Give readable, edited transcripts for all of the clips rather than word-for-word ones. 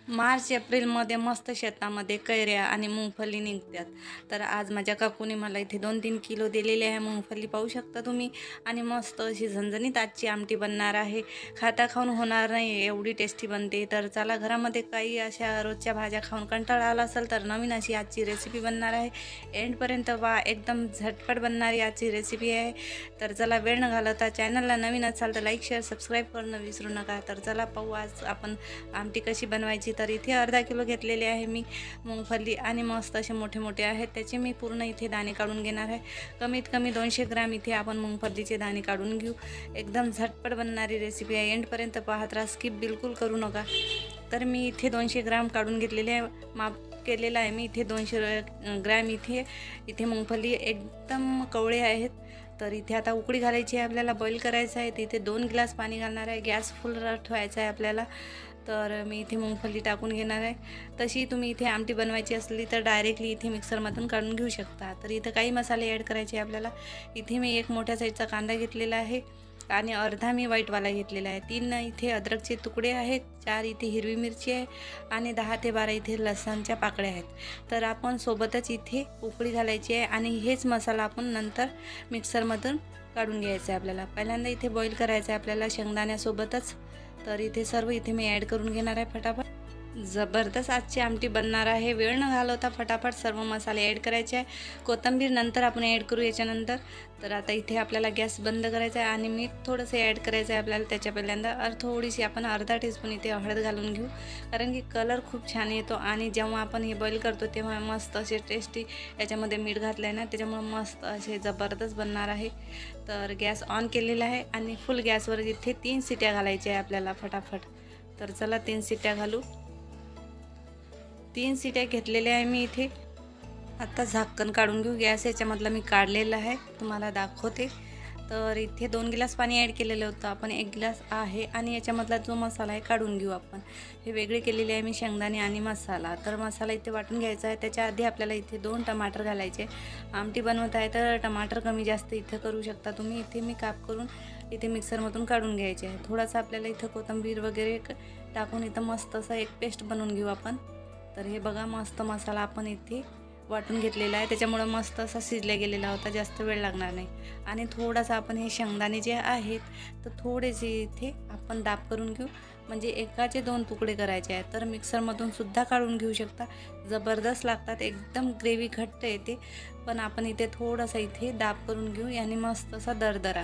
मार्च एप्रिलमध्ये मस्त शेतामध्ये कैऱ्या आणि मुंगफली निघतात. तर आज माझ्या काकूने मला इथे 2-3 किलो दिलेली आहे मुंगफली, पाहू शकता तुम्ही. आणि मस्त अशी झणझणीत आजची आमटी बनणार आहे. खाता खाऊन होणार नाही एवढी टेस्टी बनते. तर चला, घरामध्ये काही अशा रोजच्या भाज्या खाऊन कंटाळा आला असेल तर नवीन अशी आजची रेसिपी बनणार आहे. एंडपर्यंत वा, एकदम झटपट बनणारी आजची रेसिपी आहे. तर चला, वेळ न घालवता चॅनलला नवीन असाल तर लाईक शेअर सबस्क्राईब करणं विसरू नका. तर चला पाहू आज आपण आमटी कशी बनवायची. तर इथे अर्धा किलो घेतलेले आहे मी मुंगफली आणि मस्त असे मोठे मोठे आहेत. त्याचे मी पूर्ण इथे दाणे काढून घेणार आहे. कमीत कमी 200 ग्रॅम इथे आपण मुंगफलीचे दाणे काढून घेऊ. एकदम झटपट बनणारी रेसिपी आहे. एंडपर्यंत पाहत राहा, स्किप बिलकुल करू नका. तर मी इथे 200 ग्रॅम काढून घेतलेले आहे, माप केलेला आहे मी इथे 200 ग्रॅम. इथे मुंगफली एकदम कवळे आहेत. तर इथे आता उकळी घालायची आहे आपल्याला, बॉईल करायचं आहे. तिथे 2 ग्लास पाणी घालणार आहे. गॅस फुल ठेवायचा आहे आपल्याला. तर मी इथे मुंगफली टाकून घेणार आहे. तशी तुम्ही इथे आमटी बनवायची असली तर डायरेक्टली इथे मिक्सरमधून काढून घेऊ शकता. तर इथं काही मसाले ॲड करायचे आपल्याला. इथे मी एक मोठ्या साईजचा कांदा घेतलेला आहे आणि अर्धा मी व्हाईटवाला घेतलेला आहे. 3 इथे अद्रकचे तुकडे आहेत, 4 इथे हिरवी मिरची आहे आणि 10 ते 12 इथे लसणच्या पाकळ्या आहेत. तर आपण सोबतच इथे उकळी घालायची आहे आणि हेच मसाला आपण नंतर मिक्सरमधून काढून घ्यायचा आहे आपल्याला. पहिल्यांदा इथे बॉईल करायचं आहे आपल्याला शेंगदाण्यासोबतच. तर इथे सर्व इथे मी ॲड करून घेणार आहे फटाफट. जबरदस्त आजची आमटी बनणार आहे. वेळ न घालवता फटाफट सर्व मसाले ॲड करायचे आहे. कोथिंबीर नंतर आपण ॲड करू याच्यानंतर. तर आता इथे आपल्याला गॅस बंद करायचा आहे आणि मीठ थोडंसं ॲड करायचं आहे आपल्याला. त्याच्या पहिल्यांदा थोडीशी आपण अर्धा टीस्पून इथे हळद घालून घेऊ, कारण की कलर खूप छान येतो. आणि जेव्हा आपण हे बॉईल करतो तेव्हा मस्त असे टेस्टी याच्यामध्ये मीठ घातलं आहे ना, त्याच्यामुळे मस्त असे जबरदस्त बनणार आहे. तर गॅस ऑन केलेला आहे आणि फुल गॅसवर इथे 3 शिट्या घालायच्या आहे आपल्याला फटाफट. तर चला 3 शिट्या घालू. 3 शिट्या घेतलेल्या आहे मी इथे. आता झाकण काढून घेऊ. गॅस याच्यामधला मी काढलेला आहे, तुम्हाला दाखवते. तर इथे 2 ग्लास पाणी ॲड केलेलं होतं आपण, 1 ग्लास आहे. आणि याच्यामधला जो मसाला आहे काढून घेऊ आपण. हे वेगळे केलेले आहे मी शेंगदाणे आणि मसाला. तर मसाला इथे वाटून घ्यायचा आहे. त्याच्या आधी आपल्याला इथे 2 टमाटर घालायचे. आमटी बनवत आहे तर टमाटर कमी जास्त इथं करू शकता तुम्ही. इथे मी काप करून इथे मिक्सरमधून काढून घ्यायचे आहे. थोडासा आपल्याला इथं कोथिंबीर वगैरे टाकून इथं मस्त असं एक पेस्ट बनवून घेऊ आपण. तर हे बघा, मस्त मसाला आपण इथे वाटून घेतलेला आहे. त्याच्यामुळं मस्त असा शिजला गेलेला होता, जास्त वेळ लागणार नाही. आणि थोडासा आपण हे शेंगदाणे जे आहेत तर थोडेसे इथे आपण दाब करून घेऊ, म्हणजे एकाचे 2 तुकडे करायचे आहेत. तर मिक्सरमधून सुद्धा काढून घेऊ शकता. जबरदस्त लागतात, एकदम ग्रेव्ही घट्ट येते. पण आपण इथे थोडासा इथे दाब करून घेऊ, याने मस्त असा दरदरा.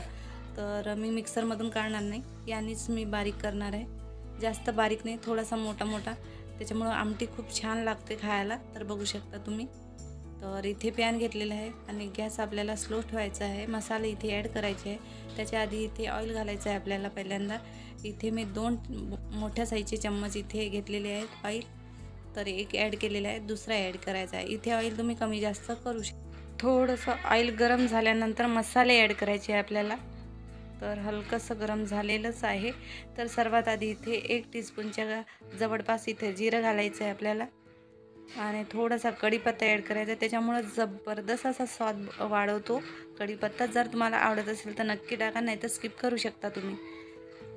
तर मी मिक्सरमधून काढणार नाही, यानेच मी बारीक करणार आहे. जास्त बारीक नाही, थोडासा मोठा मोठा. त्याच्यामुळं आमटी खूप छान लागते खायला. तर बघू शकता तुम्ही. तर इथे पॅन घेतलेला आहे आणि गॅस आपल्याला स्लो ठेवायचा आहे. मसाले इथे ॲड करायचे आहे. त्याच्या आधी इथे ऑइल घालायचं आहे आपल्याला पहिल्यांदा. इथे मी 2 मोठ्या साईजचे चम्मच इथे घेतलेले आहेत ऑइल. तर एक ॲड केलेला आहे, दुसरा ॲड करायचा आहे. इथे ऑइल तुम्ही कमी जास्त करू शकता. थोडंसं ऑइल गरम झाल्यानंतर मसाले ॲड करायचे आहे आपल्याला. तर हलकंसं गरम झालेलंच आहे. तर सर्वात आधी इथे 1 टीस्पूनच्या जवळपास इथे जिरं घालायचं आहे आपल्याला. आणि थोडासा कढीपत्ता ॲड करायचा. त्याच्यामुळं जबरदस्त असा स्वाद वाढवतो कढीपत्ता. जर तुम्हाला आवडत असेल तर नक्की टाका, नाही तर स्किप करू शकता तुम्ही.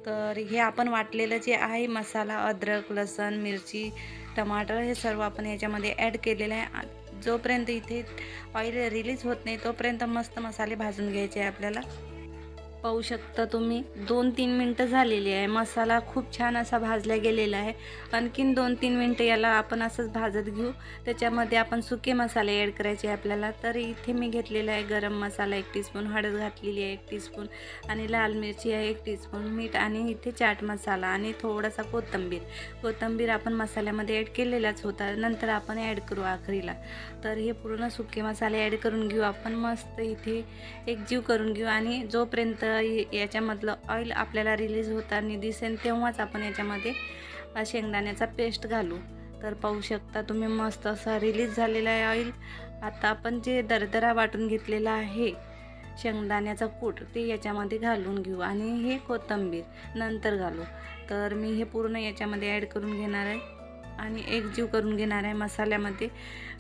तर हे आपण वाटलेलं जे आहे मसाला, अद्रक, लसण, मिरची, टमाटर, हे सर्व आपण याच्यामध्ये ॲड केलेलं आहे. जोपर्यंत इथे ऑइल रिलीज होत नाही तोपर्यंत मस्त मसाले भाजून घ्यायचे आहे आपल्याला. पाहू शकता तुम्ही 2-3 मिनटं झालेली आहे. मसाला खूप छान असा भाजला गेलेला आहे. आणखीन 2-3 मिनटं याला आपण असंच भाजत घेऊ. त्याच्यामध्ये आपण सुके मसाले ॲड करायचे आपल्याला. तर इथे मी घेतलेला आहे गरम मसाला 1 टीस्पून, हळद घातलेली आहे 1 टीस्पून आणि लाल मिरची आहे 1 टीस्पून, मीठ आणि इथे चाट मसाला आणि थोडासा कोथिंबीर आपण मसाल्यामध्ये ॲड केलेलाच होता, नंतर आपण ॲड करू आखरीला. तर हे पूर्ण सुके मसाले ॲड करून घेऊ आपण. मस्त इथे एकजीव करून घेऊ आणि जोपर्यंत याच्यामधलं ऑइल आपल्याला रिलीज होताना दिसेल तेव्हाच आपण याच्यामध्ये शेंगदाण्याचा पेस्ट घालू. तर पाहू शकता तुम्ही, मस्त असा रिलीज झालेला आहे ऑइल. आता आपण जे दरदरा वाटून घेतलेला आहे शेंगदाण्याचा कूट ते याच्यामध्ये घालून घेऊ आणि हे कोथिंबीर नंतर घालू. तर मी हे पूर्ण याच्यामध्ये ॲड करून घेणार आहे आणि एकजीव करून घेणार आहे मसाल्यामध्ये,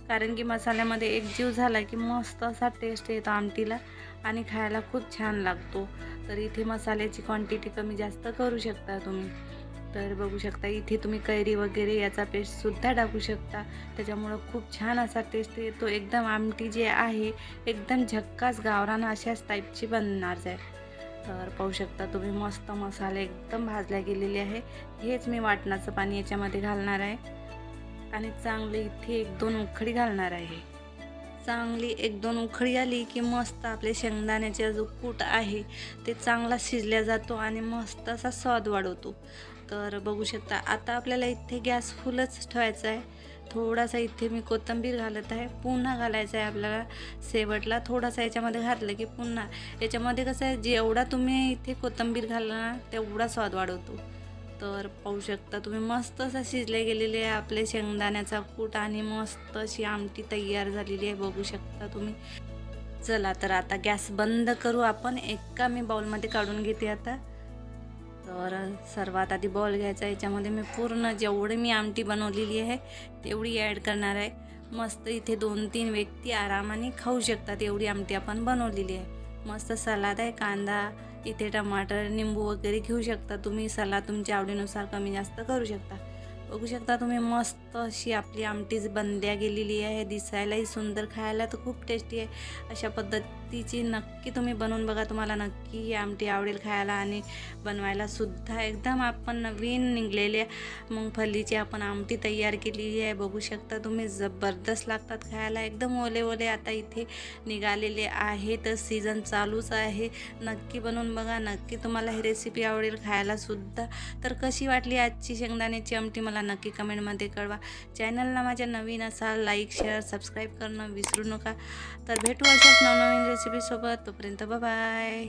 कारण की मसाल्यामध्ये एकजीव झाला की मस्त असा टेस्ट येतो आमटीला आणि खायला खूप छान लागतो. तर इथे मसाल्याची क्वांटिटी कमी जास्त करू शकता तुम्ही. तर बघू शकता इथे तुम्ही कैरी वगैरे याचा पेस्टसुद्धा टाकू शकता, त्याच्यामुळं खूप छान असा टेस्ट येतो. एकदम आमटी जी आहे एकदम झक्कास गावरान अशाच टाईपची बनणार आहे. तर पाहू शकता तुम्ही मस्त मसाले एकदम भाजल्या गेलेले आहे. हेच मी वाटणाचं पाणी याच्यामध्ये घालणार आहे आणि चांगले इथे 1-2 उकळी घालणार आहे. चांगली 1-2 उकळी आली की मस्त आपले शेंगदाण्याचा जो कूट आहे ते चांगला शिजल्या जातो आणि मस्त असा स्वाद वाढवतो. तर बघू शकता आता आपल्याला इथे गॅस फुलच ठेवायचा आहे. थोडासा इथे मी कोथिंबीर घालत आहे, पुन्हा घालायचं आहे आपल्याला शेवटला. थोडासा याच्यामध्ये घातलं की पुन्हा याच्यामध्ये कसं आहे, जेवढा तुम्ही इथे कोथिंबीर घालला ना तेवढा स्वाद वाढवतो. तर पाहू शकता तुम्ही मस्त असं शिजले गेलेले आहे आपले शेंगदाण्याचा कूट आणि मस्त अशी आमटी तयार झालेली आहे बघू शकता तुम्ही. चला तर आता गॅस बंद करू आपण. एका मी बाउलमध्ये काढून घेते आता. तर सर्वात आधी बॉल घ्यायचा, याच्यामध्ये मी पूर्ण जेवढी मी आमटी बनवलेली आहे तेवढी ॲड करणार आहे. मस्त इथे 2-3 व्यक्ती आरामाने खाऊ शकतात एवढी आमटी आपण बनवलेली आहे. मस्त सलाद आहे, कांदा इथे टमाटर निंबू वगैरे घेऊ शकता तुम्ही. सलाद तुमच्या आवडीनुसार कमी जास्त करू शकता. बघू शकता तुम्ही मस्त अशी आपली आमटीच बनल्या गेलेली आहे. दिसायलाही सुंदर, खायला तर खूप टेस्टी आहे. अशा पद्धतीची नक्की तुम्ही बनवून बघा, तुम्हाला नक्की ही आमटी आवडेल खायला आणि बनवायला सुद्धा. एकदम आपण नवीन निघलेल्या मुंगफलीची आपण आमटी तयार केलेली आहे. बघू शकता तुम्ही जबरदस्त लागतात खायला, एकदम ओले ओले आता इथे निघालेले आहे. तर सीझन चालूच आहे. नक्की बनवून बघा, नक्की तुम्हाला ही रेसिपी आवडेल खायला सुद्धा. तर कशी वाटली आजची शेंगदाण्याची आमटी मला नक्की कमेंटमध्ये कळवा. चॅनलला माझ्या नवीन असाल लाईक शेअर सबस्क्राईब करणं विसरू नका. तर भेटू अशाच नवनवीन रेसिपीसोबत. तोपर्यंत बाय.